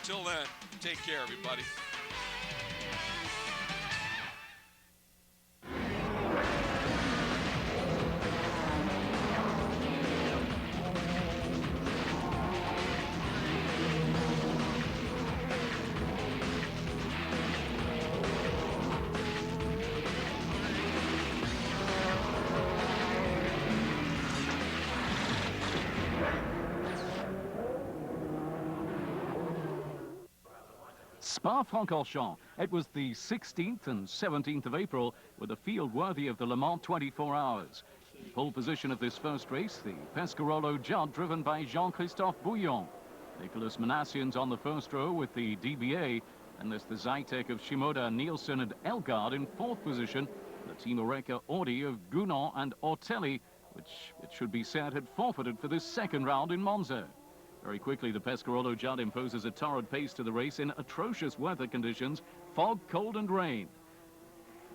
Until then, take care, everybody. Spa-Francorchamps. It was the 16th and 17th of April with a field worthy of the Le Mans 24 Hours. In pole position of this first race, the Pescarolo Judd driven by Jean-Christophe Bouillon. Nicholas Manassian's on the first row with the DBA, and there's the Zytek of Shimoda, Nielsen and Elgaard in fourth position. The Team Oreca Audi of Gounon and Ortelli, which it should be said had forfeited for this second round in Monza. Very quickly, the Pescarolo Judd imposes a torrid pace to the race in atrocious weather conditions, fog, cold and rain.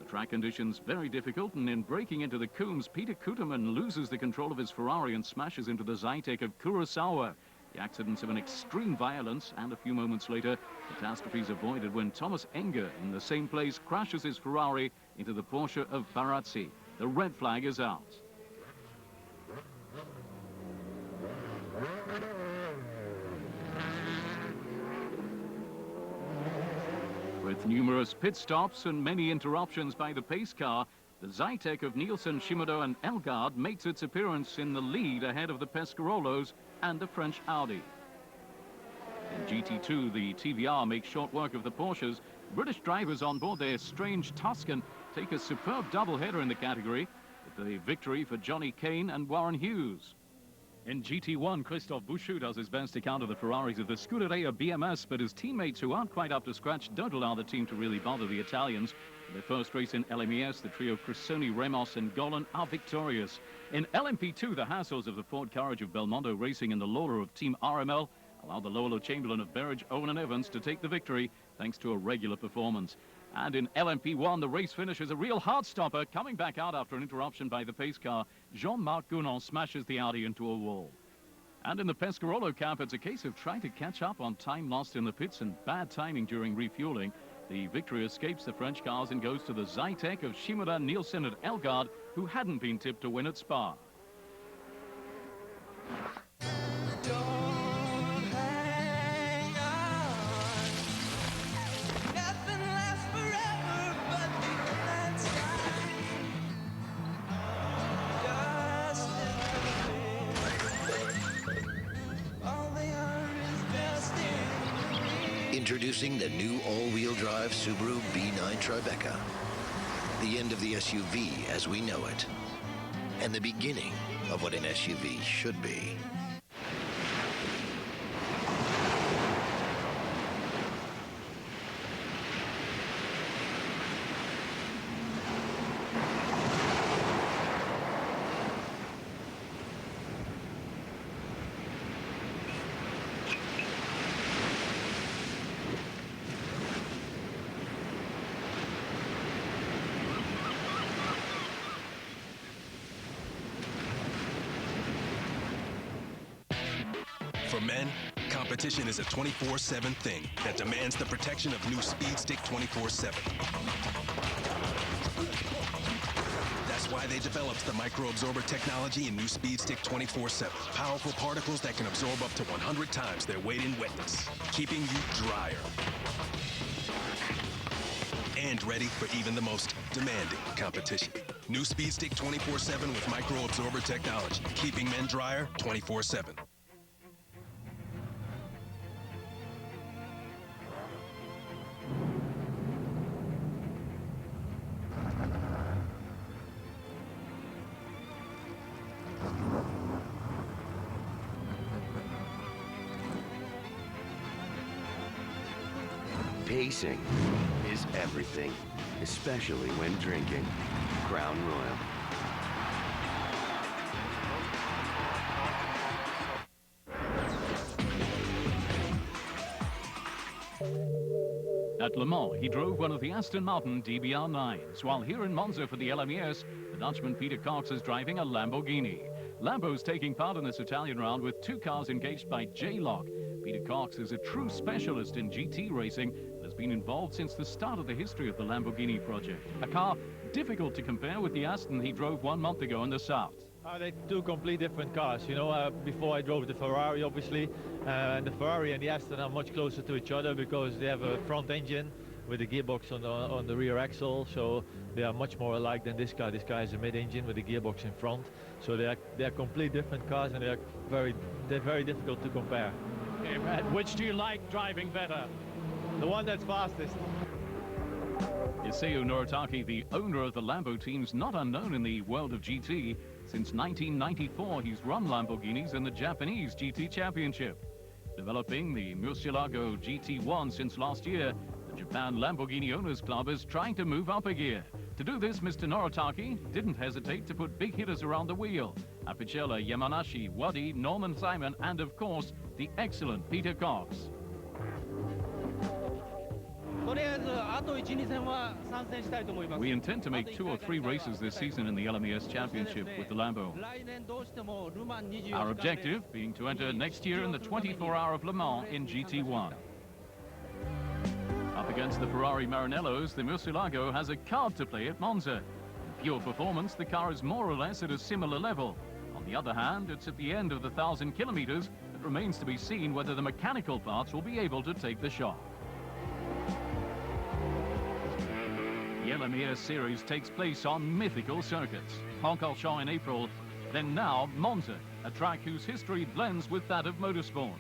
The track conditions very difficult, and in breaking into the Coombs, Peter Kutermann loses the control of his Ferrari and smashes into the Zytek of Kurosawa. The accidents of an extreme violence, and a few moments later, catastrophes avoided when Thomas Enger, in the same place, crashes his Ferrari into the Porsche of Barazzi. The red flag is out. With numerous pit stops and many interruptions by the pace car, the Zytek of Nielsen, Shimoda and Elgaard makes its appearance in the lead ahead of the Pescarolos and the French Audi. In GT2, the TVR makes short work of the Porsches. British drivers on board their strange Tuscan take a superb doubleheader in the category, with the victory for Johnny Kane and Warren Hughes. In GT1, Christophe Bouchou does his best to counter the Ferraris of the Scuderia BMS, but his teammates, who aren't quite up to scratch, don't allow the team to really bother the Italians. In their first race in LMES, the trio Cressoni, Ramos and Golan are victorious. In LMP2, the Hassos of the Ford Courage of Belmondo Racing and the Lawler of Team RML allow the Lolo Chamberlain of Berridge, Owen and Evans to take the victory thanks to a regular performance. And in LMP1, the race finishes a real heart-stopper. Coming back out after an interruption by the pace car, Jean-Marc Gounon smashes the Audi into a wall. And in the Pescarolo camp, it's a case of trying to catch up on time lost in the pits and bad timing during refueling. The victory escapes the French cars and goes to the Zytek of Shimoda, Nielsen and Elgaard, who hadn't been tipped to win at Spa. Introducing the new all-wheel drive Subaru B9 Tribeca. The end of the SUV as we know it. And the beginning of what an SUV should be. For men, competition is a 24/7 thing that demands the protection of new Speed Stick 24/7. That's why they developed the microabsorber technology in new Speed Stick 24/7. Powerful particles that can absorb up to 100 times their weight in wetness, keeping you drier. And ready for even the most demanding competition. New Speed Stick 24/7 with microabsorber technology, keeping men drier 24/7. Pacing is everything, especially when drinking. Crown Royal. At Le Mans, he drove one of the Aston Martin DBR9s, while here in Monza for the LMES, the Dutchman Peter Cox is driving a Lamborghini. Lambo's taking part in this Italian round with two cars engaged by J-Lock. Peter Cox is a true specialist in GT racing and has been involved since the start of the history of the Lamborghini project. A car difficult to compare with the Aston he drove 1 month ago in the South. They're two completely different cars. You know, before I drove the Ferrari, obviously, and the Ferrari and the Aston are much closer to each other because they have a front engine with a gearbox on the rear axle, so they are much more alike than this car. This car has a mid-engine with a gearbox in front, so they're completely different cars, and they're very difficult to compare. Okay, Brad, which do you like driving better? The one that's fastest. Iseo Noritake, the owner of the Lambo team's not unknown in the world of GT. Since 1994, he's run Lamborghinis in the Japanese GT Championship. Developing the Murcielago GT1 since last year, the Japan Lamborghini Owners Club is trying to move up a gear. To do this, Mr. Noritake didn't hesitate to put big hitters around the wheel. Apicella, Yamanashi, Waddy, Norman Simon, and of course, the excellent Peter Cox. We intend to make 2 or 3 races this season in the ELMS Championship with the Lambo. Our objective being to enter next year in the 24-hour of Le Mans in GT1. Up against the Ferrari Maranellos, the Murcielago has a card to play at Monza. In pure performance, the car is more or less at a similar level. On the other hand, it's at the end of the 1,000 kilometers. It remains to be seen whether the mechanical parts will be able to take the shot. The ELMS series takes place on mythical circuits. Francorchamps in April, then now Monza, a track whose history blends with that of motorsport.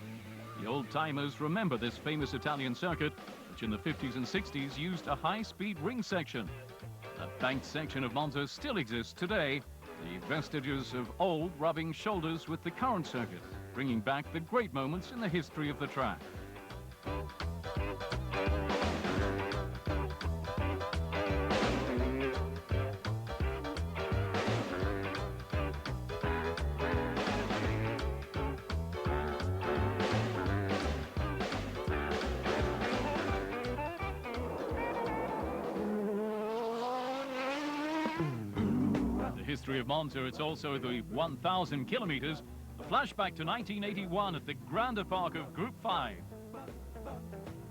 The old-timers remember this famous Italian circuit, which in the 50s and 60s used a high-speed ring section. That banked section of Monza still exists today, the vestiges of old rubbing shoulders with the current circuit, bringing back the great moments in the history of the track. History of Monza, it's also the 1,000 kilometers. A flashback to 1981 at the Grande Park of Group 5.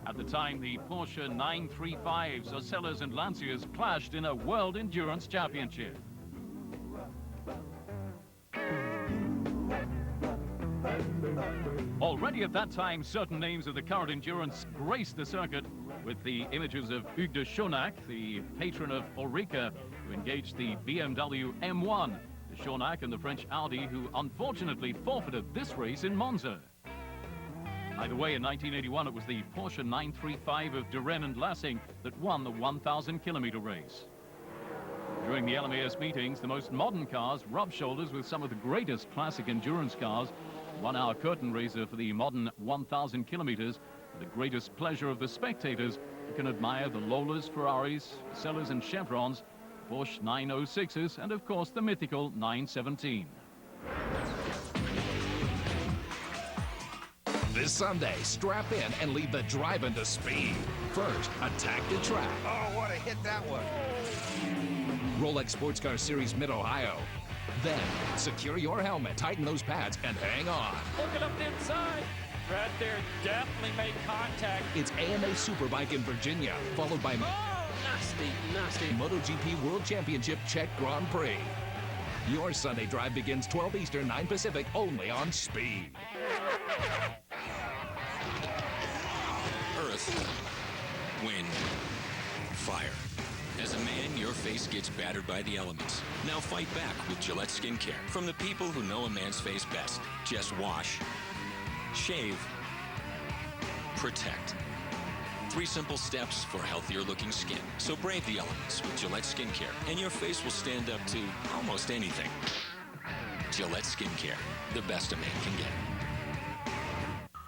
At the time, the Porsche 935s, Ocellas and Lancias clashed in a World Endurance Championship. Already at that time, certain names of the current endurance graced the circuit, with the images of Hugues de Chaunac, the patron of Ulrika, who engaged the BMW M1. De Chaunac and the French Audi, who unfortunately forfeited this race in Monza. Either way, in 1981, it was the Porsche 935 of de Rennes and Lassing that won the 1,000 kilometer race. During the LMAS meetings, the most modern cars rub shoulders with some of the greatest classic endurance cars. 1 hour curtain raiser for the modern 1,000 kilometers. For the greatest pleasure of the spectators, you can admire the Lolas, Ferraris, Sellers and Chevrons, Porsche 906s, and of course the mythical 917. This Sunday, strap in and lead the drive into speed. First, attack the track. Oh, what a hit that was. Rolex Sports Car Series Mid-Ohio. Then, secure your helmet, tighten those pads, and hang on. Looking up the inside. Right there, definitely made contact. It's AMA Superbike in Virginia, followed by Nasty. MotoGP World Championship Czech Grand Prix. Your Sunday drive begins 12 Eastern, 9 Pacific, only on Speed. Earth, wind, fire. As a man, your face gets battered by the elements. Now fight back with Gillette Skincare. From the people who know a man's face best. Just wash, shave, protect. 3 simple steps for healthier looking skin. So brave the elements with Gillette Skincare, and your face will stand up to almost anything. Gillette Skincare, the best a man can get.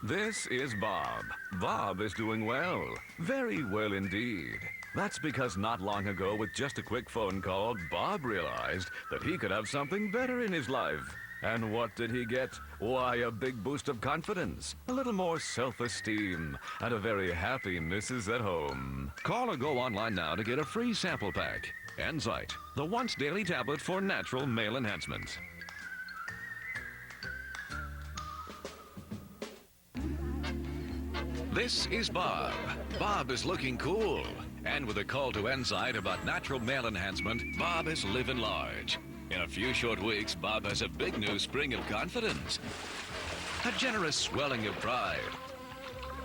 This is Bob. Bob is doing well. Very well indeed. That's because not long ago, with just a quick phone call, Bob realized that he could have something better in his life. And what did he get? Why, a big boost of confidence, a little more self-esteem, and a very happy missus at home. Call or go online now to get a free sample pack. Enzyte, the once daily tablet for natural male enhancement. This is Bob. Bob is looking cool. And with a call to insight about natural male enhancement, Bob is living large. In a few short weeks, Bob has a big new spring of confidence. A generous swelling of pride.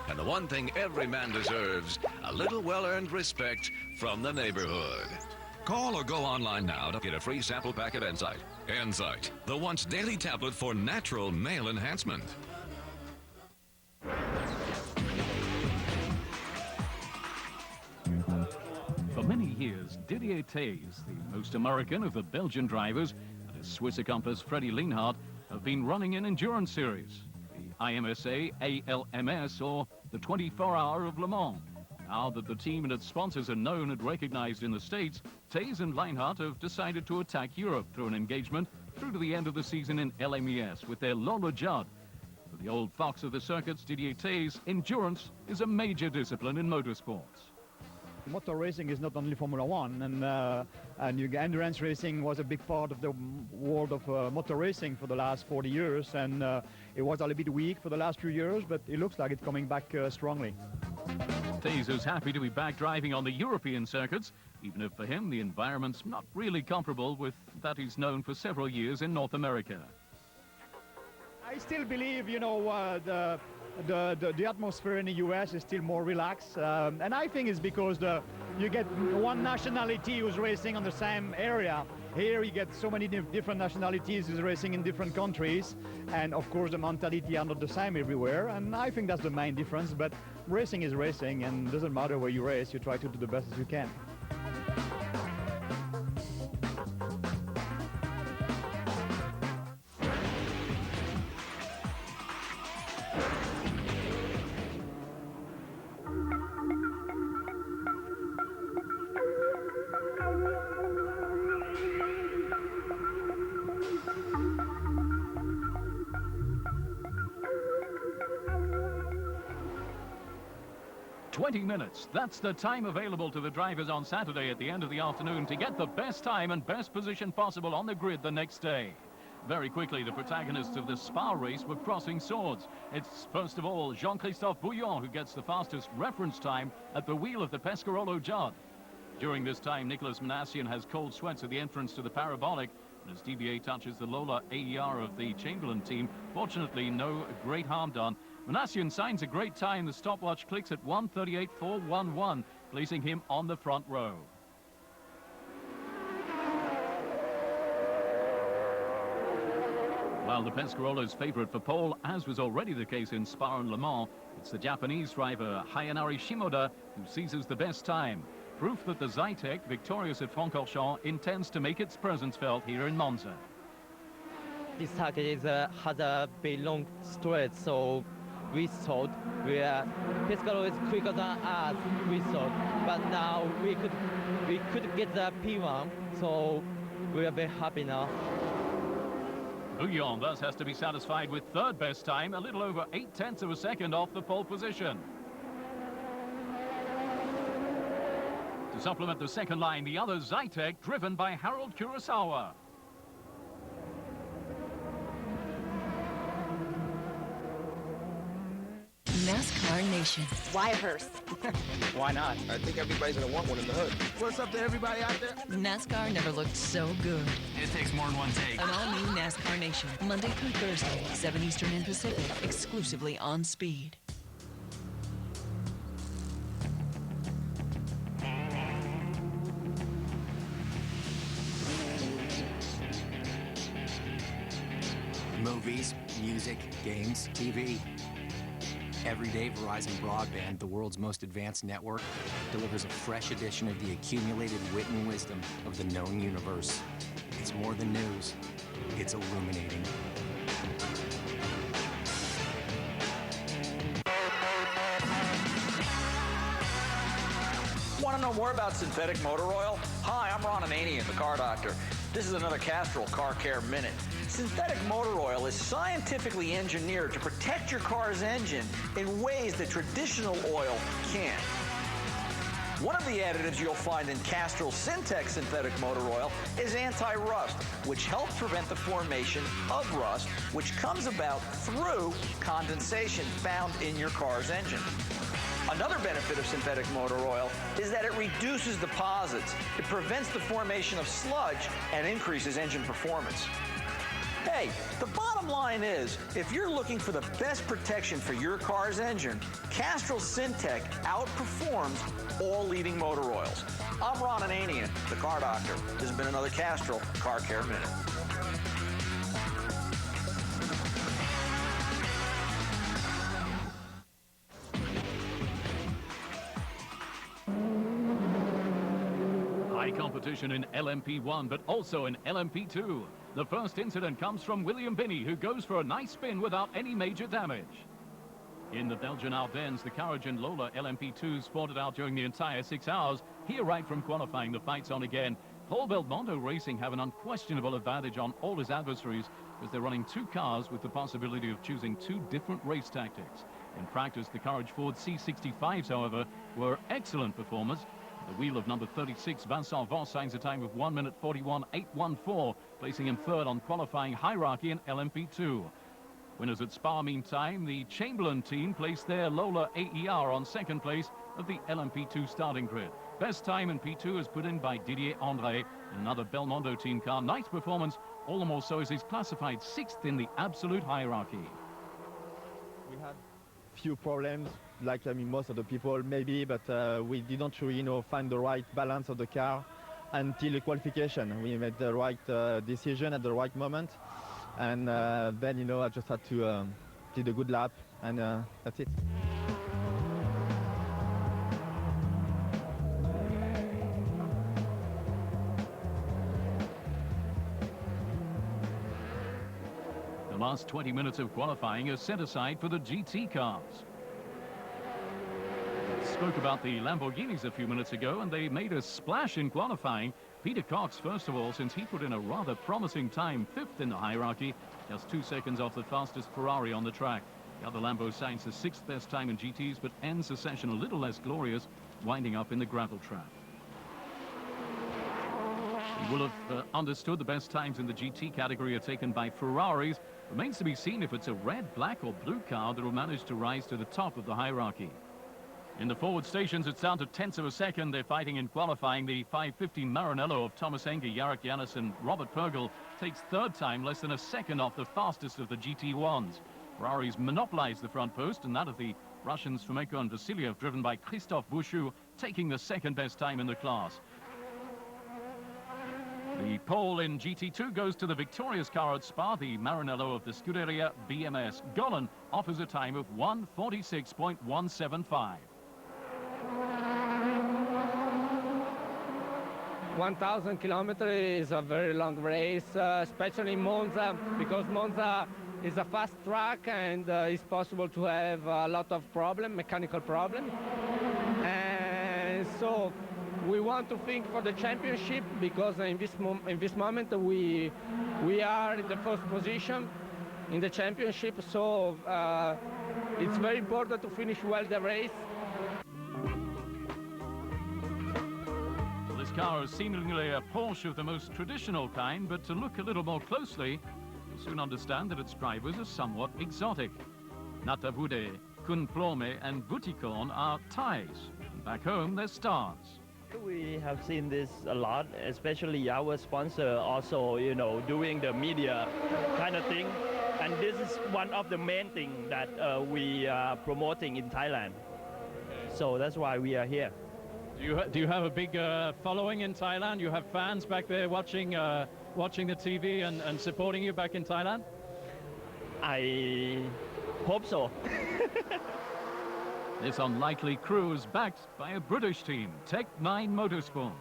And the one thing every man deserves, a little well-earned respect from the neighborhood. Call or go online now to get a free sample pack of Insight. Insight, the once daily tablet for natural male enhancement. For many years, Didier Thys, the most American of the Belgian drivers, and his Swiss accomplice Freddie Lienhardt have been running an endurance series, the IMSA ALMS, or the 24-Hour of Le Mans. Now that the team and its sponsors are known and recognized in the States, Thys and Lienhardt have decided to attack Europe through an engagement through to the end of the season in LMES with their Lola Judd. For the old fox of the circuits, Didier Thys, endurance is a major discipline in motorsports. Motor racing is not only Formula One, and endurance racing was a big part of the world of motor racing for the last 40 years, and it was a little bit weak for the last few years, but it looks like it's coming back strongly. Thys is happy to be back driving on the European circuits, even if for him the environment's not really comparable with that he's known for several years in North America. I still believe, you know, the atmosphere in the US is still more relaxed, and I think it's because you get one nationality who's racing on the same area. Here you get so many different nationalities who's racing in different countries, and of course the mentality are not the same everywhere, and I think that's the main difference. But racing is racing, and it doesn't matter where you race, you try to do the best as you can. 20 minutes. That's the time available to the drivers on Saturday at the end of the afternoon to get the best time and best position possible on the grid the next day. Very quickly, the protagonists of the Spa race were crossing swords. It's first of all Jean-Christophe Bouillon who gets the fastest reference time at the wheel of the Pescarolo Judd. During this time, Nicolas Manassian has cold sweats at the entrance to the parabolic, and as DBA touches the Lola AER of the Chamberlain team, fortunately no great harm done. Manassian signs a great time. The stopwatch clicks at 1:38.411, placing him on the front row. While the Pescarolo's favorite for pole, as was already the case in Spa and Le Mans, it's the Japanese driver Hayanari Shimoda who seizes the best time. Proof that the Zytek, victorious at Francorchamps, intends to make its presence felt here in Monza. This circuit has a very long straight, so we thought Pescarolo is quicker than us, we thought. But now we could get the P1, so we are very happy now. Bouillon thus has to be satisfied with third best time, a little over 0.8 of a second off the pole position. To supplement the second line, the other Zytek, driven by Harold Kurosawa. NASCAR Nation. Why a hearse? Why not? I think everybody's gonna want one in the hood. What's up to everybody out there? NASCAR never looked so good. It takes more than one take. An all-new NASCAR Nation, Monday through Thursday, 7 Eastern and Pacific, exclusively on Speed. Movies, music, games, TV. Every day, Verizon Broadband, the world's most advanced network, delivers a fresh edition of the accumulated wit and wisdom of the known universe. It's more than news. It's illuminating. Want to know more about synthetic motor oil? Hi, I'm Ron Ananian, the car doctor. This is another Castrol Car Care Minute. Synthetic motor oil is scientifically engineered to protect your car's engine in ways that traditional oil can't. One of the additives you'll find in Castrol Syntex synthetic motor oil is anti-rust, which helps prevent the formation of rust, which comes about through condensation found in your car's engine. Another benefit of synthetic motor oil is that it reduces deposits. It prevents the formation of sludge and increases engine performance. Hey, the bottom line is, if you're looking for the best protection for your car's engine, Castrol Syntec outperforms all leading motor oils. I'm Ron Ananian, the Car Doctor. This has been another Castrol Car Care Minute. High competition in LMP1, but also in LMP2. The first incident comes from William Binney, who goes for a nice spin without any major damage. In the Belgian Ardennes, the Courage and Lola LMP2 sported out during the entire 6 hours. Here, right from qualifying, the fight's on again. Paul Belmondo Racing have an unquestionable advantage on all his adversaries as they're running 2 cars with the possibility of choosing 2 different race tactics. In practice, the Courage Ford C65s, however, were excellent performers. The wheel of number 36, Vincent Voss, signs a time of 1 minute 41.814, placing him third on qualifying hierarchy in LMP2. Winners at Spa, meantime, the Chamberlain team placed their Lola AER on second place of the LMP2 starting grid. Best time in P2 is put in by Didier André, another Belmondo team car. Nice performance, all the more so as he's classified 6th in the absolute hierarchy. We had few problems, like most of the people maybe, but we didn't really find the right balance of the car until the qualification. We made the right decision at the right moment, and then I just had to did a good lap, and that's it. The last 20 minutes of qualifying are set aside for the GT cars. Spoke about the Lamborghinis a few minutes ago, and they made a splash in qualifying. Peter Cox, first of all, since he put in a rather promising time, 5th in the hierarchy, just 2 seconds off the fastest Ferrari on the track. The other Lambo signs the 6th best time in GTs, but ends the session a little less glorious, winding up in the gravel trap. You will have understood the best times in the GT category are taken by Ferraris. Remains to be seen if it's a red, black or blue car that will manage to rise to the top of the hierarchy. In the forward stations, it's down to 10ths of a second. They're fighting in qualifying. The 550 Maranello of Thomas Enge, Jarek Janis and Robert Pergel takes 3rd time, less than a second off the fastest of the GT1s. Ferraris monopolize the front post, and that of the Russians Fomenko and Vasiliev, driven by Christophe Bouchou, taking the 2nd best time in the class. The pole in GT2 goes to the victorious car at Spa, the Maranello of the Scuderia BMS. Golan offers a time of 1:46.175. 1,000 kilometers is a very long race, especially in Monza, because Monza is a fast track and it's possible to have a lot of mechanical problem. And so we want to think for the championship, because in this moment we are in the 1st position in the championship, so it's very important to finish well the race. Well, this car is seemingly a Porsche of the most traditional kind, but to look a little more closely, you'll soon understand that its drivers are somewhat exotic. Natavude, Kunplome and Butikon are Thais. Back home, they're stars. We have seen this a lot, especially our sponsor also, doing the media kind of thing. And this is one of the main things that we are promoting in Thailand. So that's why we are here. Do you have a big following in Thailand? You have fans back there watching the TV and supporting you back in Thailand? I hope so. This unlikely crew is backed by a British team, Tech 9 Motorsport.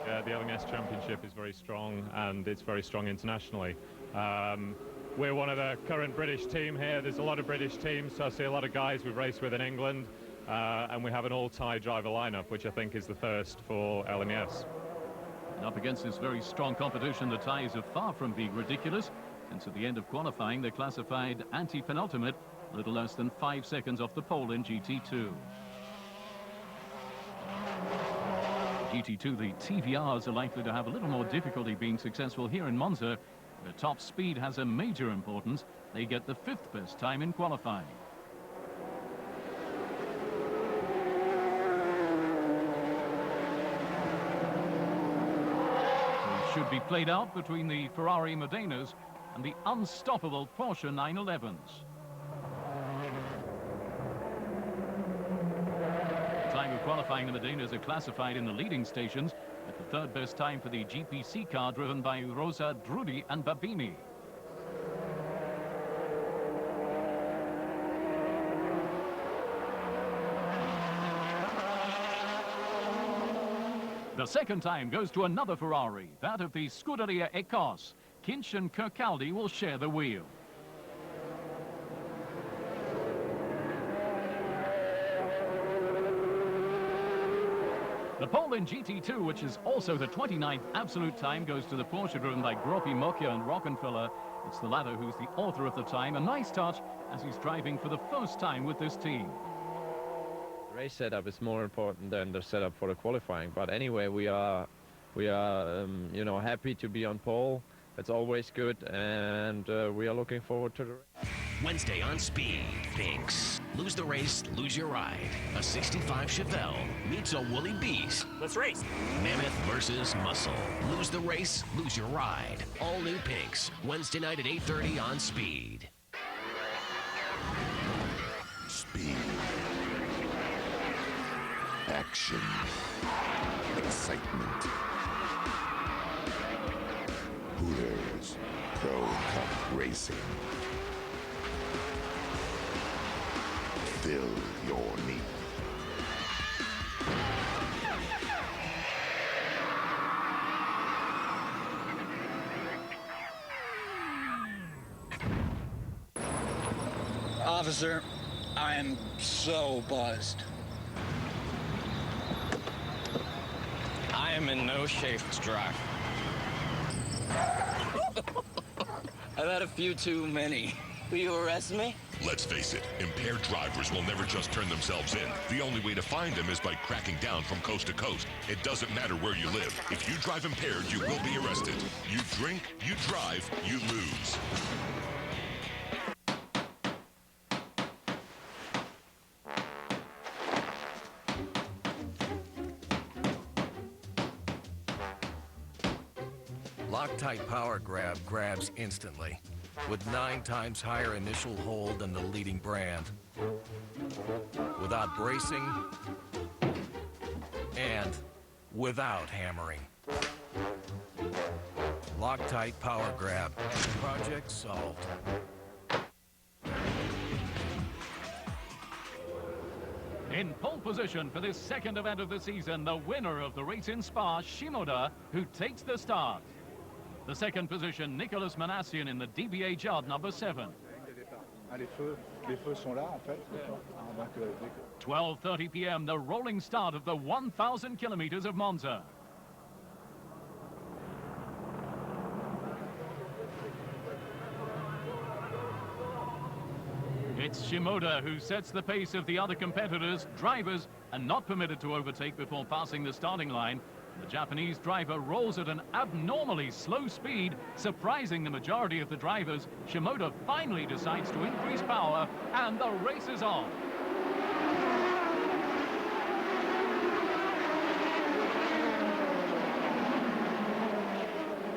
Yeah, the ELMS Championship is very strong, and it's very strong internationally. We're one of the current British team here. There's a lot of British teams, so I see a lot of guys we've raced with in England, and we have an all-Thai driver lineup, which I think is the first for ELMS. And up against this very strong competition, the Thais are far from being ridiculous, since at the end of qualifying they're classified anti-penultimate, a little less than 5 seconds off the pole in GT2. GT2, the TVRs are likely to have a little more difficulty being successful here in Monza, where top speed has a major importance. They get the 5th best time in qualifying. be played out between the Ferrari Modenas and the unstoppable Porsche 911s. At the time of qualifying, the Modenas are classified in the leading stations at the third best time for the GPC car driven by Rosa Drudi and Babini. The second time goes to another Ferrari, that of the Scuderia Ecos. Kinch and Kirkcaldy will share the wheel. The pole in GT2, which is also the 29th absolute time, goes to the Porsche driven by Groppi, Mocchia and Rockenfeller. It's the latter who's the author of the time. A nice touch as he's driving for the first time with this team. Race setup is more important than the setup for the qualifying. But anyway, we are you know, happy to be on pole. It's always good, and we are looking forward to the race. Wednesday on Speed, Pinks. Lose the race, lose your ride. A 65 Chevelle meets a woolly beast. Let's race. Mammoth versus Muscle. Lose the race, lose your ride. All new Pinks. Wednesday night at 8:30 on Speed. Speed. Action. Excitement. Hooters. Pro Cup Racing. Fill your need. Officer, I am so buzzed. I am in no shape to drive. I've had a few too many. Will you arrest me? Let's face it, impaired drivers will never just turn themselves in. The only way to find them is by cracking down from coast to coast. It doesn't matter where you live. If you drive impaired, you will be arrested. You drink, you drive, you lose. Loctite Power Grab grabs instantly, with 9 times higher initial hold than the leading brand. Without bracing, and without hammering. Loctite Power Grab. Project solved. In pole position for this second event of the season, the winner of the race in Spa, Shimoda, who takes the start. The second position, Nicolas Manassian in the DBA Judd number 7. Les feux sont là, en fait. 12:30 p.m., the rolling start of the 1,000 kilometers of Monza. It's Shimoda who sets the pace of the other competitors. Drivers are not permitted to overtake before passing the starting line. The Japanese driver rolls at an abnormally slow speed, surprising the majority of the drivers. Shimoda finally decides to increase power, and the race is on.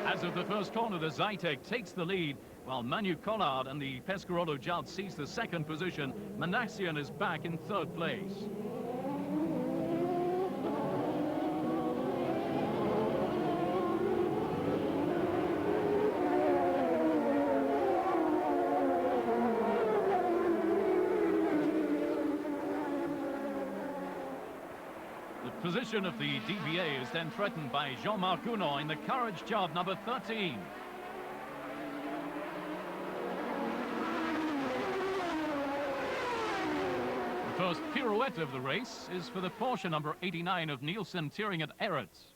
As of the first corner, the Zytek takes the lead, while Manu Collard and the Pescarolo Judd seize the second position. Manassian is back in third place. The position of the DBA is then threatened by Jean-Marc Gounod in the Courage Judd number 13. The first pirouette of the race is for the Porsche number 89 of Nielsen Thiering at Eretz.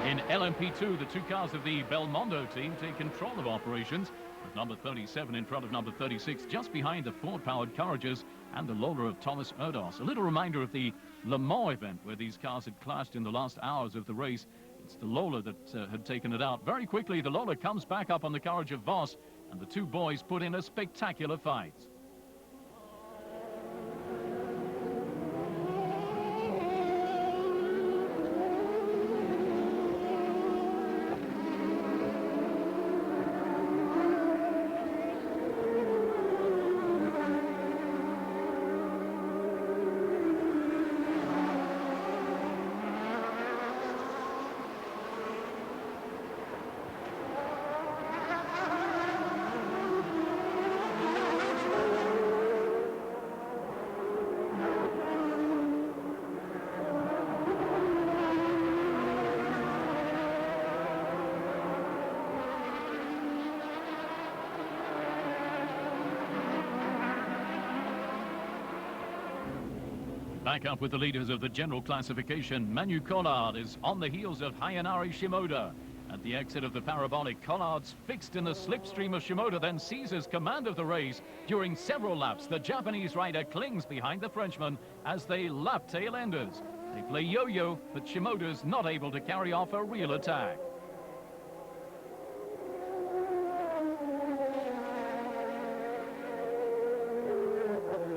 In LMP2, the two cars of the Belmondo team take control of operations, with number 37 in front of number 36, just behind the Ford-powered Courages and the Lola of Thomas Erdos. A little reminder of the Le Mans event, where these cars had clashed in the last hours of the race. It's the Lola that had taken it out. Very quickly, the Lola comes back up on the Courage of Voss, and the two boys put in a spectacular fight. Back up with the leaders of the general classification. Manu Collard is on the heels of Hayanari Shimoda. At the exit of the parabolic, Collard's fixed in the slipstream of Shimoda, then seizes command of the race. During several laps, the Japanese rider clings behind the Frenchman as they lap tail enders. They play yo-yo, but Shimoda's not able to carry off a real attack.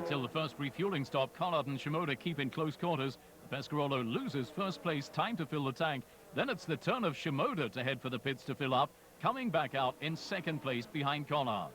Till the first refueling stop, Collard and Shimoda keep in close quarters. Pescarolo loses first place, time to fill the tank. Then it's the turn of Shimoda to head for the pits to fill up, coming back out in second place behind Collard.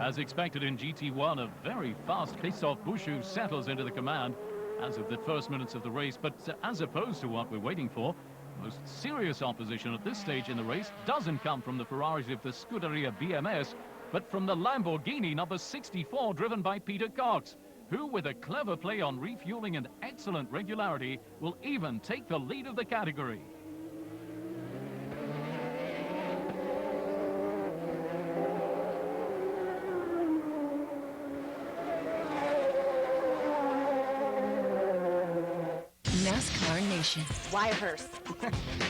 As expected in GT1, a very fast Christophe Bouchou settles into the command as of the first minutes of the race. But as opposed to what we're waiting for, most serious opposition at this stage in the race doesn't come from the Ferraris of the Scuderia BMS, but from the Lamborghini number 64, driven by Peter Cox, who, with a clever play on refueling and excellent regularity, will even take the lead of the category. NASCAR Nation. Why a hearse?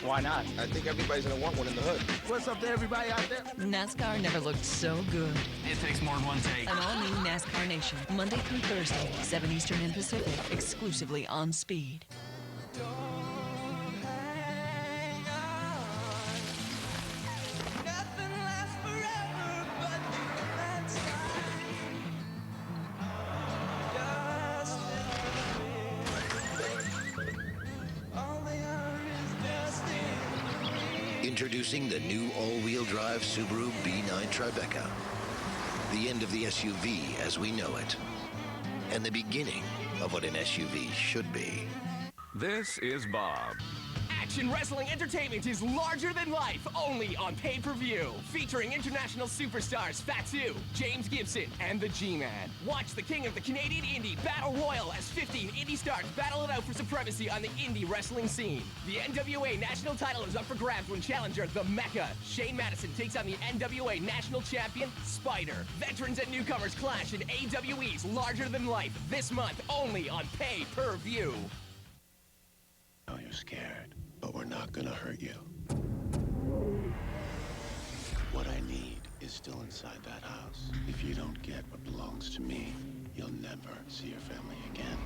Why not? I think everybody's gonna want one in the hood. What's up to everybody out there? NASCAR never looked so good. It takes more than one take. An all-new NASCAR Nation, Monday through Thursday, 7 Eastern and Pacific, exclusively on Speed. Introducing the new all-wheel drive Subaru B9 Tribeca. The end of the SUV as we know it. And the beginning of what an SUV should be. This is Bob. Action Wrestling Entertainment is larger than life, only on pay-per-view. Featuring international superstars Fatu, James Gibson, and the G-Man. Watch the king of the Canadian Indie Battle Royal as 15 indie stars battle it out for supremacy on the indie wrestling scene. The NWA National title is up for grabs when challenger The Mecca, Shane Madison, takes on the NWA National Champion, Spider. Veterans and newcomers clash in AWE's Larger Than Life this month, only on pay-per-view. Oh, you're scared, but we're not gonna hurt you. What I need is still inside that house. If you don't get what belongs to me, you'll never see your family again.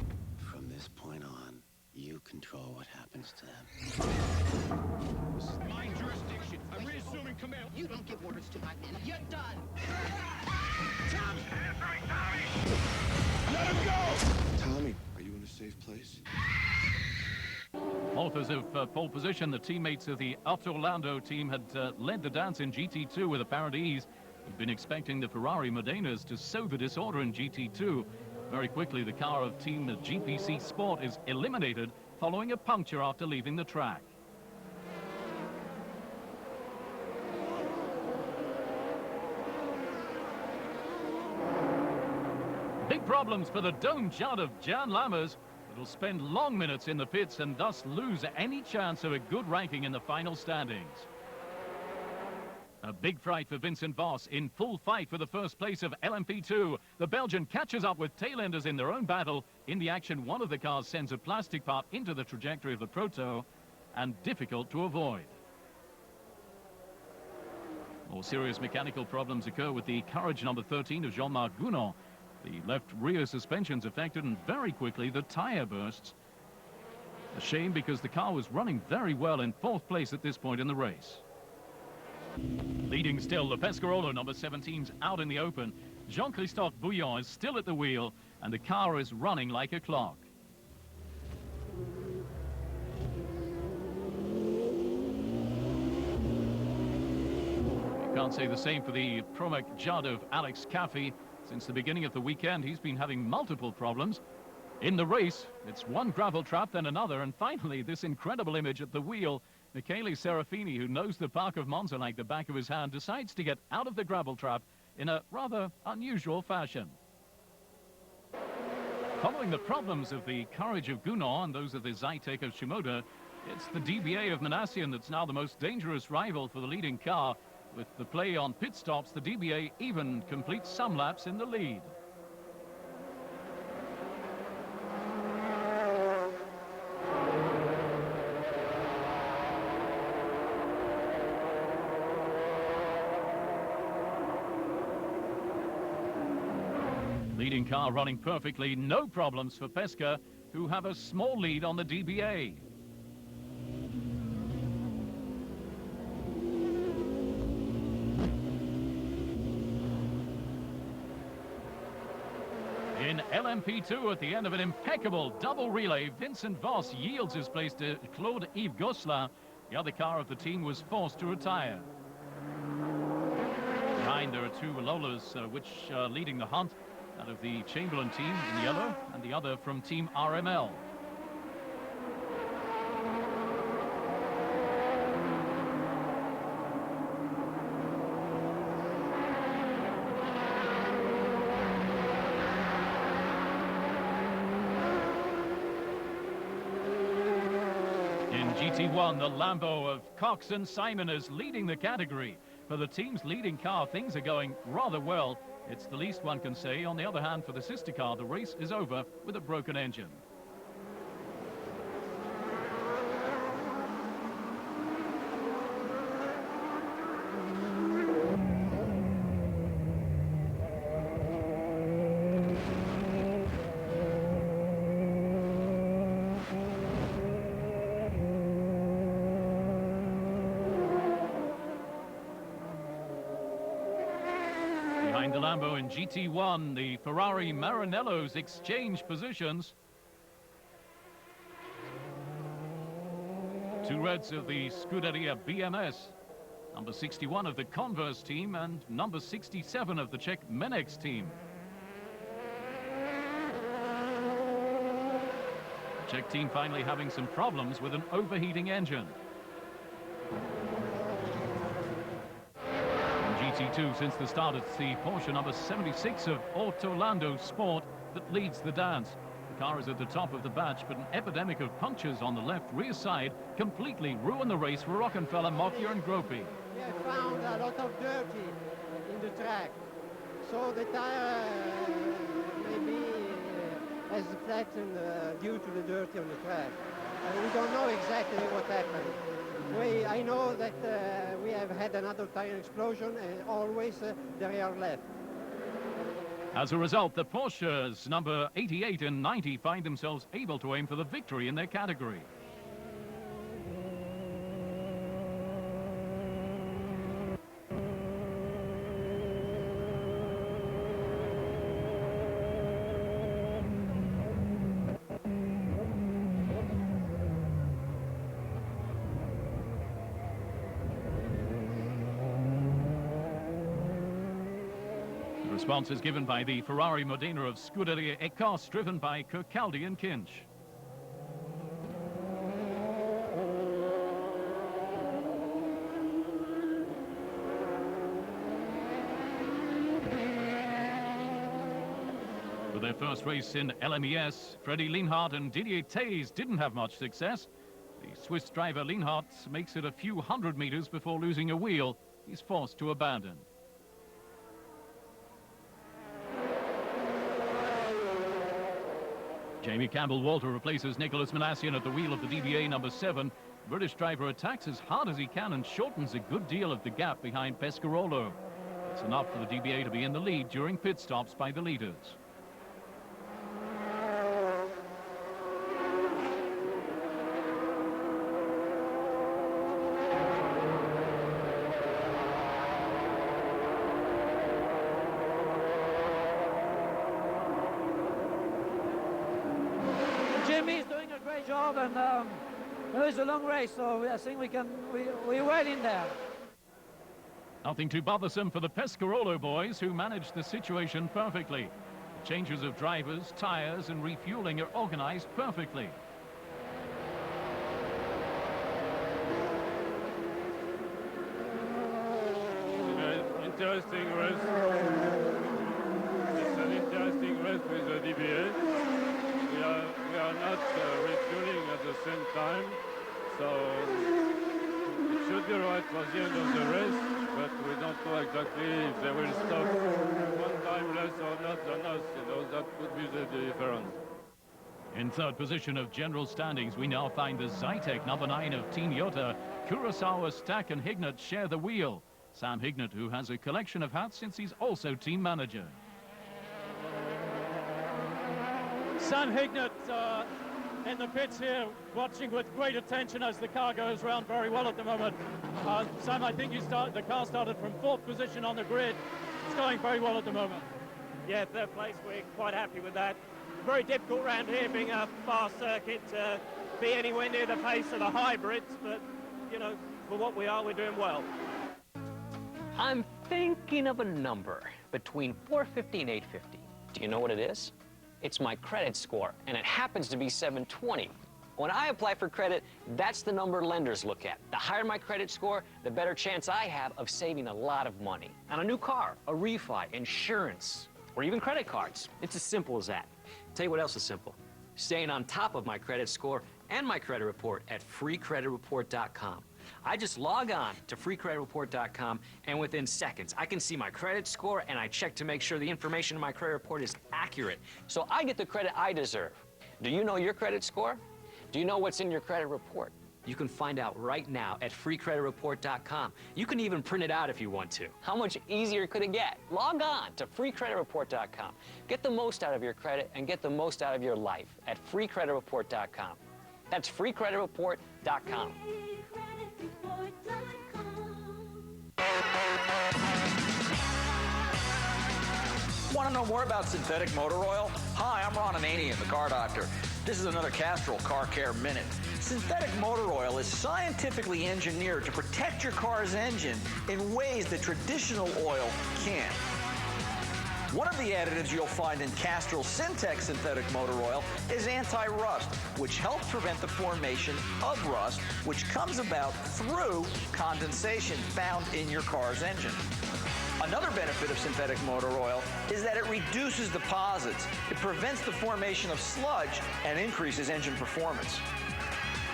From this point on, you control what happens to them. This is my jurisdiction. I'm reassuming command. You don't give orders to my men. You're done. Tommy! Tommy! Let him go! Tommy, are you in a safe place? Authors of pole position, the teammates of the Orlando team had led the dance in GT2 with apparent ease. We've been expecting the Ferrari Modenas to sow the disorder in GT2. Very quickly, the car of Team GPC Sport is eliminated following a puncture after leaving the track. Big problems for the dome shot of Jan Lammers. It'll spend long minutes in the pits and thus lose any chance of a good ranking in the final standings. A big fright for Vincent Voss in full fight for the first place of LMP2. The Belgian catches up with tailenders in their own battle. In the action, one of the cars sends a plastic part into the trajectory of the Proto, and difficult to avoid. More serious mechanical problems occur with the Courage number 13 of Jean-Marc Gounon. The left rear suspension's affected, and very quickly the tyre bursts. A shame, because the car was running very well in fourth place at this point in the race. Leading still, the Pescarolo number 17's out in the open. Jean-Christophe Bouillon is still at the wheel, and the car is running like a clock. You can't say the same for the Promec Judd of Alex Caffey. Since the beginning of the weekend, he's been having multiple problems. In the race, it's one gravel trap, then another, and finally this incredible image at the wheel. Michele Serafini, who knows the Park of Monza like the back of his hand, decides to get out of the gravel trap in a rather unusual fashion. Following the problems of the Courage of Gounon and those of the Zytek of Shimoda, it's the DBA of Manassian that's now the most dangerous rival for the leading car. With the play on pit stops, the DBA even completes some laps in the lead. Leading car running perfectly, no problems for Pesca, who have a small lead on the DBA. In LMP2, at the end of an impeccable double relay, Vincent Voss yields his place to Claude-Yves Gosselin. The other car of the team was forced to retire. Behind there are two Lolas, which are leading the hunt. That of the Chamberlain team in yellow, and the other from Team RML. In GT1, the Lambo of Cox and Simon is leading the category. For the team's leading car, things are going rather well. It's the least one can say. On the other hand, for the sister car, the race is over with a broken engine. Behind the Lambo in GT1, the Ferrari Maranellos exchange positions. Two reds of the Scuderia BMS, number 61 of the Converse team and number 67 of the Czech Menex team. The Czech team finally having some problems with an overheating engine. GT2 since the start, it's the Porsche number 76 of Ortolando Sport that leads the dance. The car is at the top of the batch, but an epidemic of punctures on the left rear side completely ruined the race for Rockenfeller, Mockier and Groppi. We have found a lot of dirty in the track, so the tire maybe has flattened due to the dirty on the track. We don't know exactly what happened. I know that we have had another tire explosion, and always the rear left. As a result, the Porsches number 88 and 90 find themselves able to aim for the victory in their category. Response is given by the Ferrari Modena of Scuderia Ecos, driven by Kirkcaldy and Kinch. For their first race in LMES, Freddie Lienhardt and Didier Tays didn't have much success. The Swiss driver Lienhardt makes it a few hundred meters before losing a wheel. he's forced to abandon. Jamie Campbell-Walter replaces Nicholas Manassian at the wheel of the DBA number 7. British driver attacks as hard as he can and shortens a good deal of the gap behind Pescarolo. It's enough for the DBA to be in the lead during pit stops by the leaders. Jimmy's doing a great job, and it's a long race, so I think we're well in there. Nothing too bothersome for the Pescarolo boys, who managed the situation perfectly. The changes of drivers, tyres and refueling are organised perfectly. Interesting race. It's an interesting race with the DBA. We are not refueling at the same time, so it should be right for the end of the race, but we don't know exactly if they will stop one time less or not than us. You know, that could be the difference. In third position of general standings, we now find the Zytek number 9 of Team Yota. Kurosawa, Stack and Hignett share the wheel. Sam Hignett, who has a collection of hats since he's also team manager. Sam Hignett in the pits here, watching with great attention as the car goes round very well at the moment. Sam, I think the car started from 4th position on the grid. It's going very well at the moment. Yeah, 3rd place, we're quite happy with that. Very difficult round here, being a fast circuit, to be anywhere near the pace of the hybrids, but, you know, for what we are, we're doing well. I'm thinking of a number between 450 and 850. Do you know what it is? It's my credit score, and it happens to be 720. When I apply for credit, that's the number lenders look at. The higher my credit score, the better chance I have of saving a lot of money on a new car, a refi, insurance, or even credit cards. It's as simple as that. Tell you what else is simple. Staying on top of my credit score and my credit report at freecreditreport.com. I just log on to freecreditreport.com, and within seconds, I can see my credit score, and I check to make sure the information in my credit report is accurate, so I get the credit I deserve. Do you know your credit score? Do you know what's in your credit report? You can find out right now at freecreditreport.com. You can even print it out if you want to. How much easier could it get? Log on to freecreditreport.com. Get the most out of your credit and get the most out of your life at freecreditreport.com. That's freecreditreport.com. Want to know more about synthetic motor oil? Hi, I'm Ron Ananian, the car doctor. This is another Castrol Car Care Minute. Synthetic motor oil is scientifically engineered to protect your car's engine in ways that traditional oil can't. One of the additives you'll find in Castrol Syntex synthetic motor oil is anti-rust, which helps prevent the formation of rust, which comes about through condensation found in your car's engine. Another benefit of synthetic motor oil is that it reduces deposits. It prevents the formation of sludge and increases engine performance.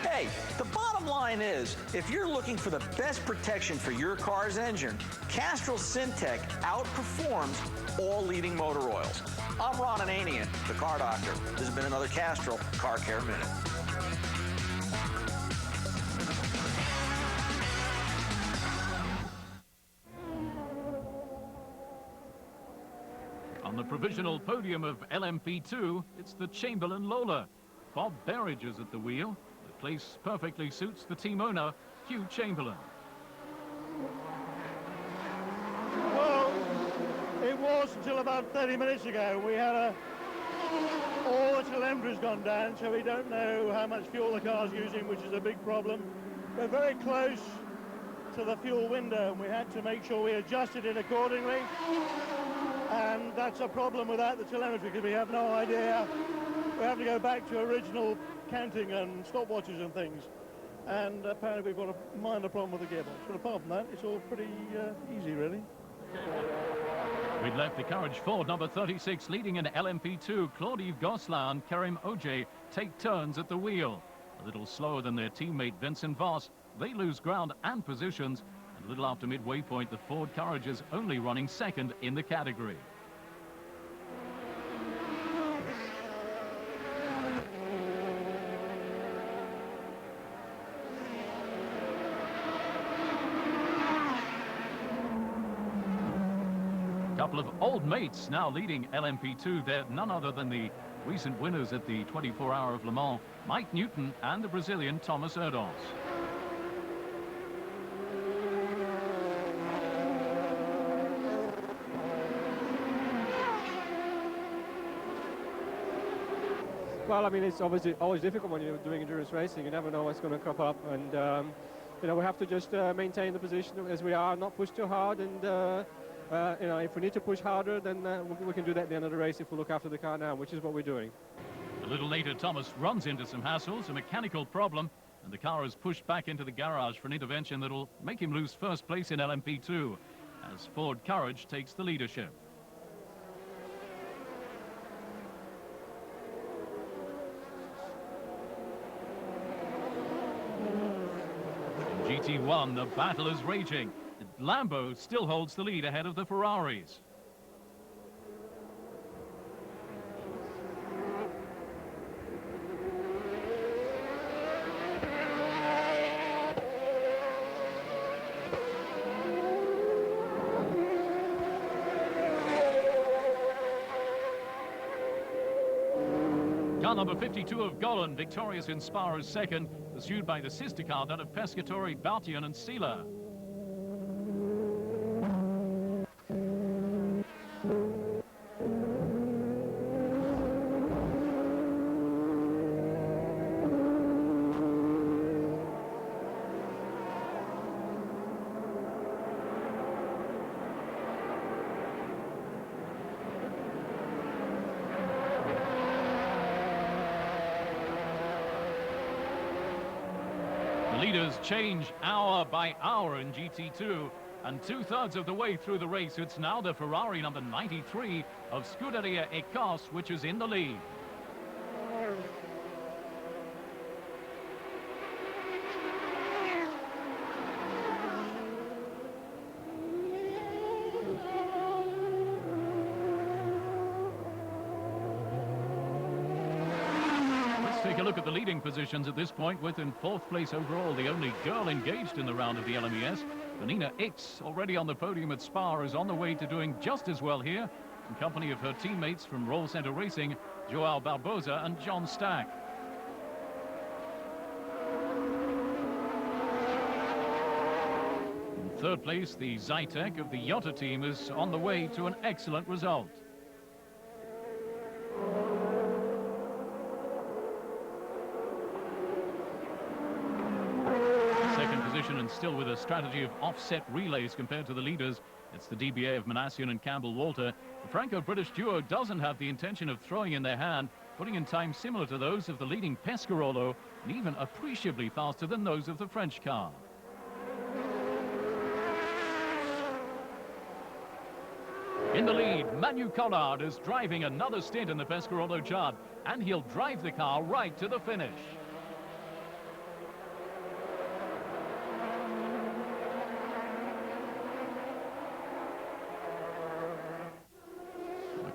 Hey, the bottom line is, if you're looking for the best protection for your car's engine, Castrol Syntec outperforms all leading motor oils. I'm Ron Ananian, the car doctor. This has been another Castrol Car Care Minute. On the provisional podium of LMP2, it's the Chamberlain Lola. Bob Berridge is at the wheel. The place perfectly suits the team owner, Hugh Chamberlain. Well, it was until about 30 minutes ago. We had all the telemetry's gone down, so we don't know how much fuel the car's using, which is a big problem. We're very close to the fuel window, and we had to make sure we adjusted it accordingly. And that's a problem without the telemetry, because we have no idea. We have to go back to original counting and stopwatches and things. And apparently we've got a minor problem with the gearbox. But apart from that, it's all pretty easy, really. We'd left the Courage Ford number 36 leading in LMP2. Claude-Yves Gosselin and Karim Oj take turns at the wheel. A little slower than their teammate Vincent Voss, they lose ground and positions And a little after midway point, the Ford Courage is only running second in the category. Couple of old mates now leading LMP2. They're none other than the recent winners at the 24 Hour of Le Mans, Mike Newton and the Brazilian Thomas Erdos. Well, I mean, it's obviously always difficult when you're doing endurance racing. You never know what's going to crop up, and you know, we have to just maintain the position as we are, not push too hard, and you know, if we need to push harder, then we can do that at the end of the race if we look after the car now, which is what we're doing. A little later, Thomas runs into some hassles, a mechanical problem, and the car is pushed back into the garage for an intervention that will make him lose first place in LMP2 as Ford Courage takes the leadership. In GT1, the battle is raging. Lambo still holds the lead ahead of the Ferraris. Car number 52 of Golan, victorious in Spa, is second, pursued by the sister car, that of Pescatori, Baltian and Sela. Leaders change hour by hour in GT2, and two-thirds of the way through the race, it's now the Ferrari number 93 of Scuderia Ecos, which is in the lead. Take a look at the leading positions at this point, with in fourth place overall the only girl engaged in the round of the LMES. Vanina X, already on the podium at Spa, is on the way to doing just as well here, in company of her teammates from Roll Center Racing, Joao Barbosa and John Stack. In third place, the Zytek of the Jota team is on the way to an excellent result. And still with a strategy of offset relays compared to the leaders, it's the DBA of Manassian and Campbell Walter. The Franco-British duo doesn't have the intention of throwing in their hand, putting in time similar to those of the leading Pescarolo, and even appreciably faster than those of the French car. In the lead, Manu Collard is driving another stint in the Pescarolo Judd, and he'll drive the car right to the finish.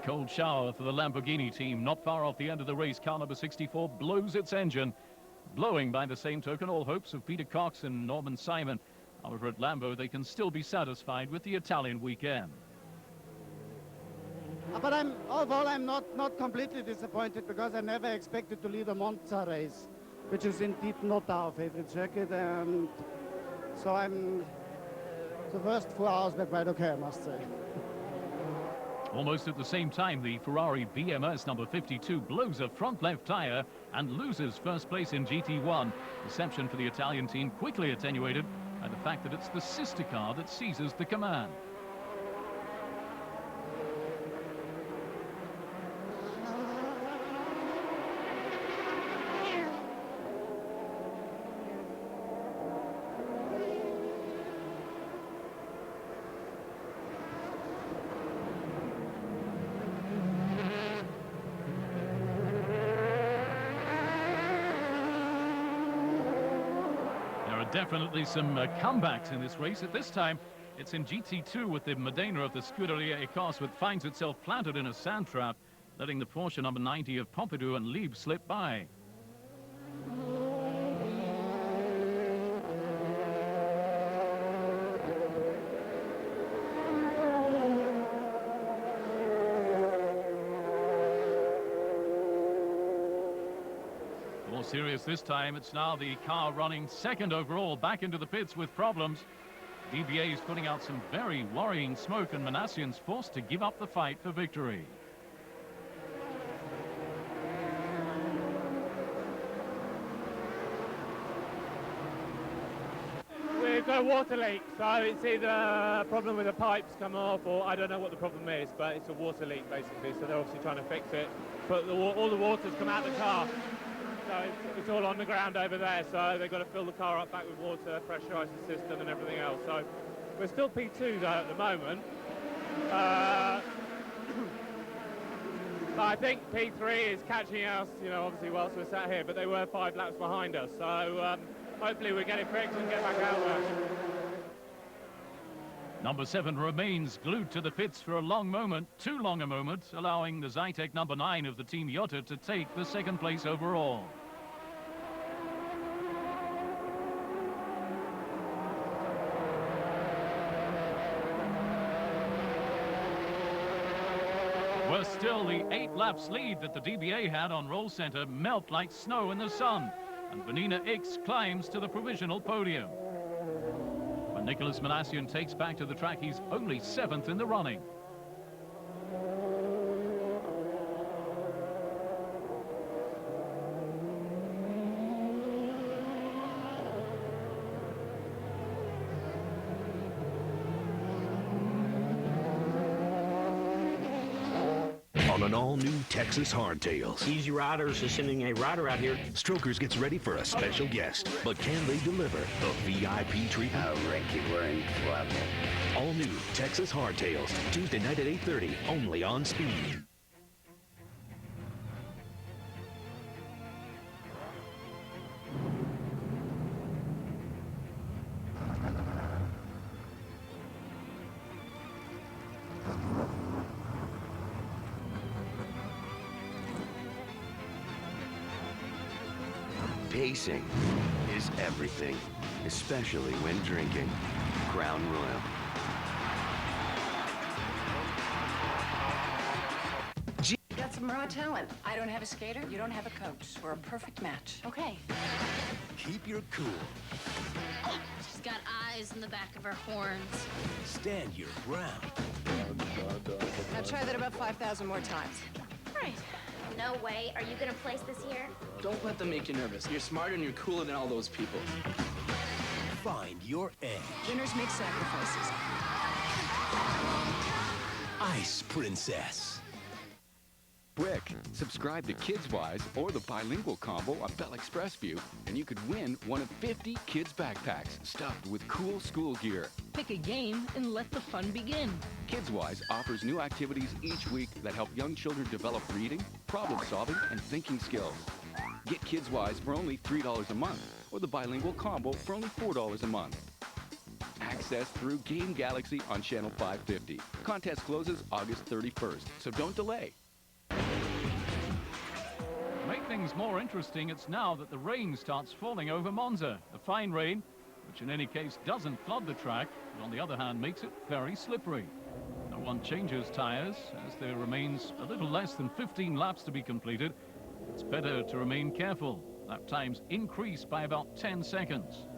Cold shower for the Lamborghini team. Not far off the end of the race, car number 64 blows its engine, blowing by the same token all hopes of Peter Cox and Norman Simon. However, at Lambo, they can still be satisfied with the Italian weekend. But overall, I'm not completely disappointed, because I never expected to lead a Monza race, which is indeed not our favorite circuit. And so the first 4 hours were quite okay, I must say. Almost at the same time, the Ferrari BMS number 52 blows a front left tire and loses first place in GT1. Deception for the Italian team quickly attenuated by the fact that it's the sister car that seizes the command. Definitely some comebacks in this race. At this time, it's in GT2 with the Modena of the Scuderia Ecos, which finds itself planted in a sand trap, letting the Porsche number 90 of Pompidou and Lieb slip by. More serious this time. It's now the car running second overall back into the pits with problems. DBA is putting out some very worrying smoke, and Manassian's forced to give up the fight for victory. We've got a water leak, so it's either a problem with the pipes come off, or I don't know what the problem is, but it's a water leak basically, so they're obviously trying to fix it. But all the water's come out of the car, so it's all on the ground over there, so they've got to fill the car up back with water, pressurise the system and everything else. So we're still P2 though at the moment. But I think P3 is catching us, you know, obviously whilst we're sat here, but they were 5 laps behind us, so hopefully we get it fixed and get back out there. Number 7 remains glued to the pits for a long moment, too long a moment, allowing the Zytek number 9 of the Team Jota to take the second place overall. Worse still, the 8 laps lead that the DBA had on Roll Center melt like snow in the sun, and Vanina X climbs to the provisional podium. When Nicholas Manassian takes back to the track, he's only 7th in the running. On an all-new Texas Hardtails. Easy Riders is sending a rider out here. Strokers gets ready for a special guest, but can they deliver the VIP treatment? Oh, Ricky, we're in trouble. All new Texas Hardtails, Tuesday night at 8:30, only on Speed. Pacing is everything, especially when drinking Crown Royal. You got some raw talent. I don't have a skater, you don't have a coach. We're a perfect match. Okay. Keep your cool. She's got eyes in the back of her horns. Stand your ground. Now try that about 5,000 more times. Right. No way. Are you gonna place this here? Don't let them make you nervous. You're smarter and you're cooler than all those people. Find your edge. Winners make sacrifices. Ice Princess. Quick, subscribe to KidsWise or the bilingual combo on Bell Express View, and you could win one of 50 kids backpacks stuffed with cool school gear. Pick a game and let the fun begin. KidsWise offers new activities each week that help young children develop reading, problem solving, and thinking skills. Get KidsWise for only $3 a month, or the bilingual combo for only $4 a month. Access through Game Galaxy on Channel 550. Contest closes August 31st, so don't delay. To make things more interesting, it's now that the rain starts falling over Monza. A fine rain, which in any case doesn't flood the track, but on the other hand makes it very slippery. No one changes tyres, as there remains a little less than 15 laps to be completed. It's better to remain careful. Lap times increase by about 10 seconds.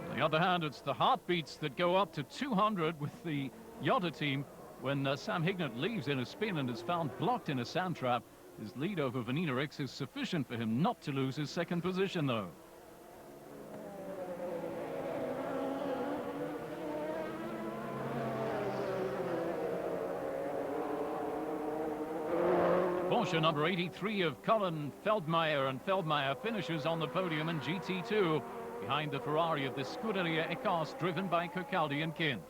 On the other hand, it's the heartbeats that go up to 200 with the Jota team when Sam Hignett leaves in a spin and is found blocked in a sand trap. His lead over Vanina X is sufficient for him not to lose his second position, though. Porsche number 83 of Colin Feldmayer, and Feldmayer finishes on the podium in GT2 behind the Ferrari of the Scuderia Ecos driven by Kirkcaldy and Kinch.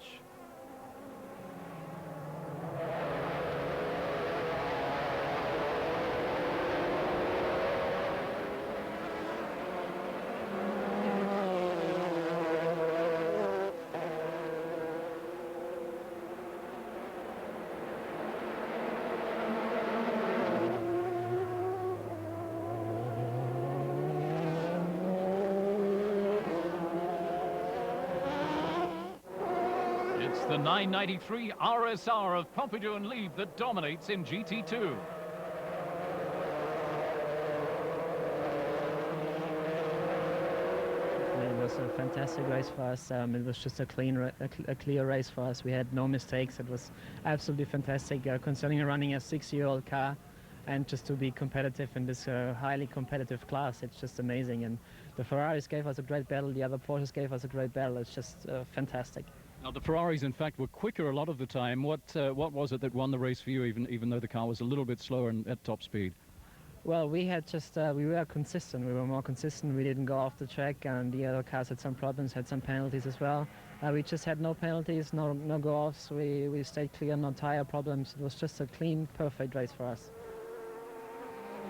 It's the 993 RSR of Pompidou and Lieb that dominates in GT2. It was a fantastic race for us. It was just a clear race for us. We had no mistakes. It was absolutely fantastic, concerning running a 6-year-old car and just to be competitive in this highly competitive class. It's just amazing. And the Ferraris gave us a great battle. The other Porsches gave us a great battle. It's just fantastic. Now, the Ferraris, in fact, were quicker a lot of the time. What was it that won the race for you, even though the car was a little bit slower and at top speed? Well, we had just, we were consistent. We were more consistent. We didn't go off the track, and the other cars had some problems, had some penalties as well. We just had no penalties, no go-offs. We stayed clear, no tire problems. It was just a clean, perfect race for us.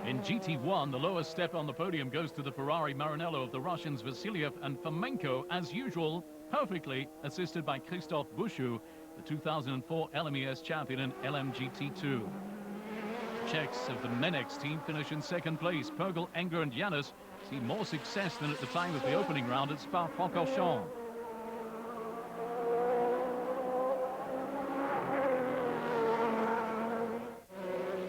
In GT1, the lowest step on the podium goes to the Ferrari Maranello of the Russians Vasilyev and Fomenko, as usual, perfectly assisted by Christophe Bouchou, the 2004 LMES champion in LMGT2. Czechs of the Menex team finish in second place. Pergel, Enger and Janus see more success than at the time of the opening round at Spa-Francorchamps.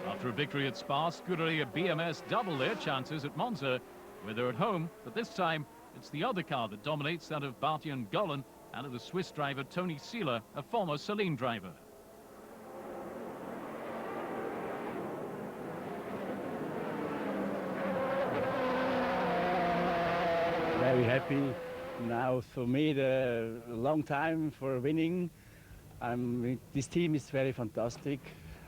After a victory at Spa, Scuderia BMS double their chances at Monza, where they're at home, but this time it's the other car that dominates, that of Bartian Gollan and of the Swiss driver Tony Sieler, a former Saleen driver. Very happy now. For me, the long time for winning. This team is very fantastic.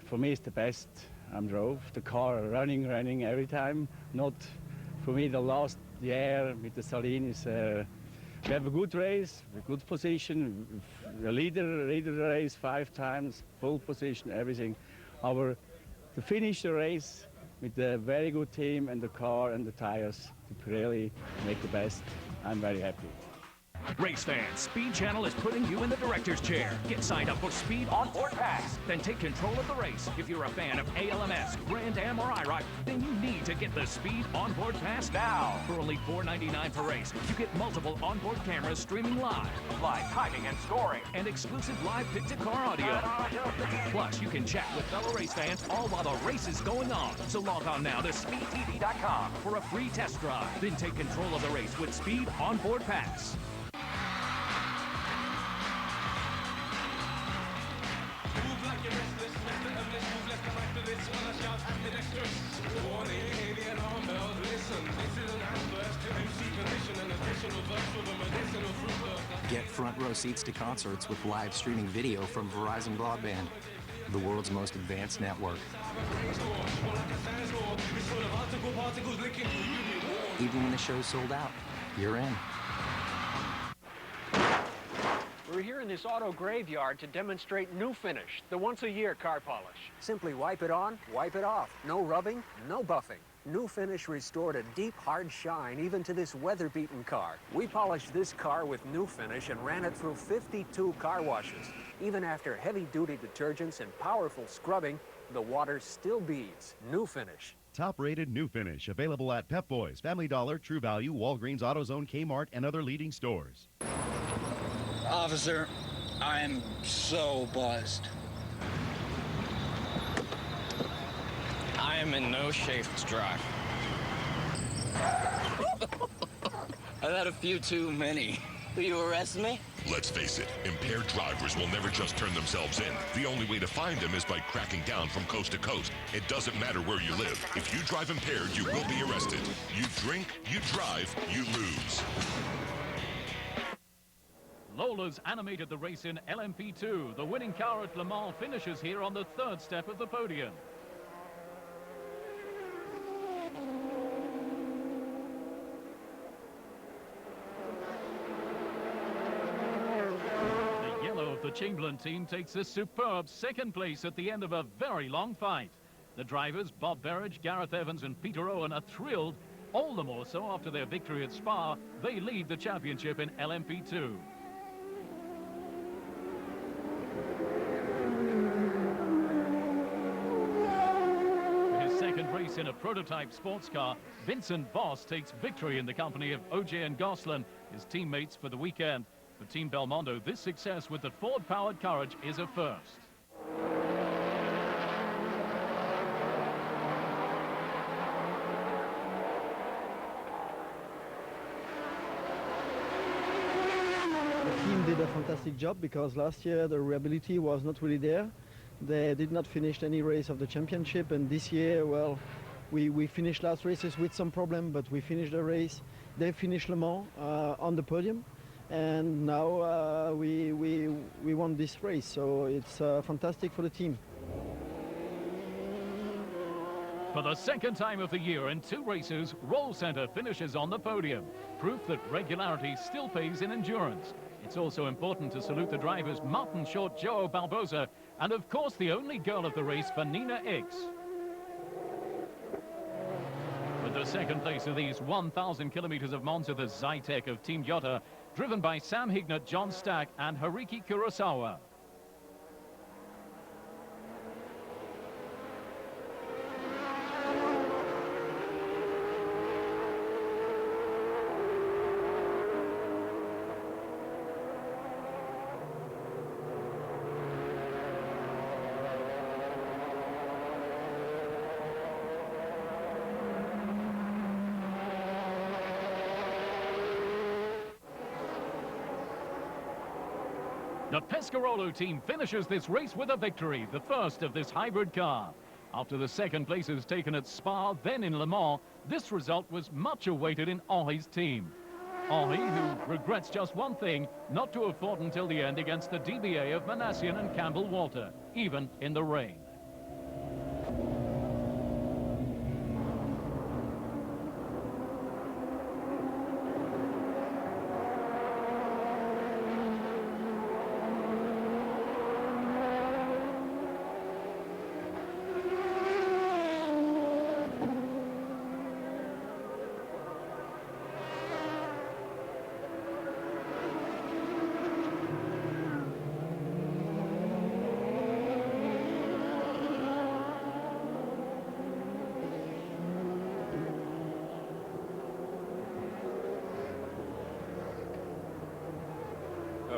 For me, it's the best. I drove the car running every time. Not for me. The last year with the Saleen is we have a good race, a good position. The leader the race 5 times, full position, everything. To finish the race with a very good team and the car and the tires to really make the best. I'm very happy. Race fans, Speed Channel is putting you in the director's chair. Get signed up for Speed Onboard Pass. Then take control of the race. If you're a fan of ALMS, Grand Am, or IROC, then you need to get the Speed Onboard Pass now. For only $4.99 per race, you get multiple onboard cameras streaming live timing and scoring, and exclusive live pit-to-car audio. Plus, you can chat with fellow race fans all while the race is going on. So log on now to speedtv.com for a free test drive. Then take control of the race with Speed Onboard Pass. Get front row seats to concerts with live streaming video from Verizon Broadband, the world's most advanced network. Even when the show's sold out, you're in. We're here in this auto graveyard to demonstrate New Finish, the once-a-year car polish. Simply wipe it on, wipe it off. No rubbing, no buffing. New Finish restored a deep, hard shine even to this weather-beaten car. We polished this car with New Finish and ran it through 52 car washes. Even after heavy-duty detergents and powerful scrubbing, the water still beads. New Finish. Top-rated New Finish, available at Pep Boys, Family Dollar, True Value, Walgreens, AutoZone, Kmart, and other leading stores. Officer, I'm so buzzed. I am in no shape to drive. I've had a few too many. Will you arrest me? Let's face it, impaired drivers will never just turn themselves in. The only way to find them is by cracking down from coast to coast. It doesn't matter where you live. If you drive impaired, you will be arrested. You drink, you drive, you lose. Lola's animated the race in LMP2. The winning car at Le Mans finishes here on the 3rd step of the podium. The Chamberlain team takes a superb second place at the end of a very long fight. The drivers, Bob Berridge, Gareth Evans and Peter Owen, are thrilled, all the more so after their victory at Spa. They lead the championship in LMP2. His second race in a prototype sports car, Vincent Voss takes victory in the company of OJ and Gosselin, his teammates for the weekend. For Team Belmondo, this success with the Ford-powered Courage is a first. The team did a fantastic job because last year the reliability was not really there. They did not finish any race of the championship, and this year, well, we finished last races with some problem, but we finished the race. They finished Le Mans on the podium, and now we won this race, so it's fantastic for the team. For the second time of the year in 2 races, Roll Center finishes on the podium. Proof that regularity still pays in endurance. It's also important to salute the drivers Martin Short, Joao Barbosa, and of course the only girl of the race, Vanina X. With the second place of these 1,000 kilometers of Monza, the Zytek of Team Jota, driven by Sam Hignett, John Stack and Haruki Kurosawa. The Pescarolo team finishes this race with a victory, the first of this hybrid car. After the second places taken at Spa, then in Le Mans, this result was much awaited in Henri's team. Henri, who regrets just one thing, not to have fought until the end against the DBA of Manassian and Campbell Walter, even in the rain.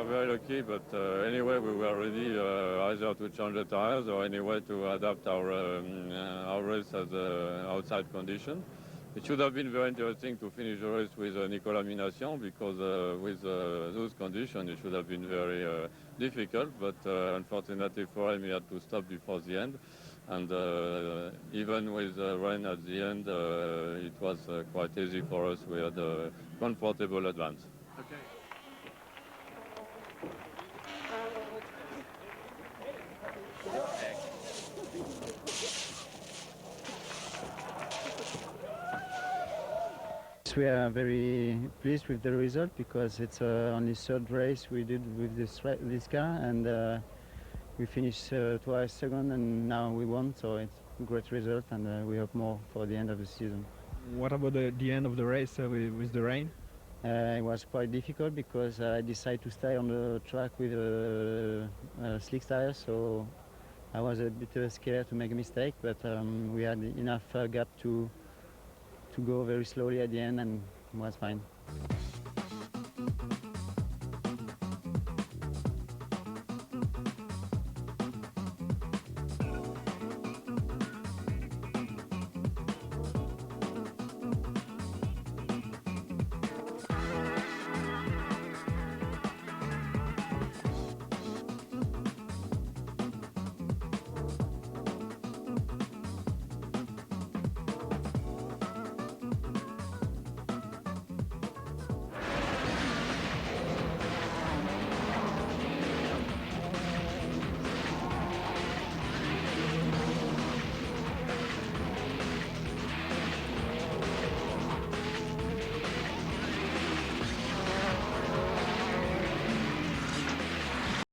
Very lucky, but anyway, we were ready either to change the tires or anyway to adapt our race as outside condition. It should have been very interesting to finish the race with Nicolas Minassian because with those conditions it should have been very difficult, but unfortunately for him he had to stop before the end, and even with rain at the end it was quite easy for us. We had a comfortable advance. Okay. We are very pleased with the result because it's only 3rd race we did with this car, and we finished twice second and now we won, so it's a great result, and we hope more for the end of the season. What about the end of the race with the rain? It was quite difficult because I decided to stay on the track with slick tires, so I was a bit scared to make a mistake, but we had enough gap to go very slowly at the end, and it was fine.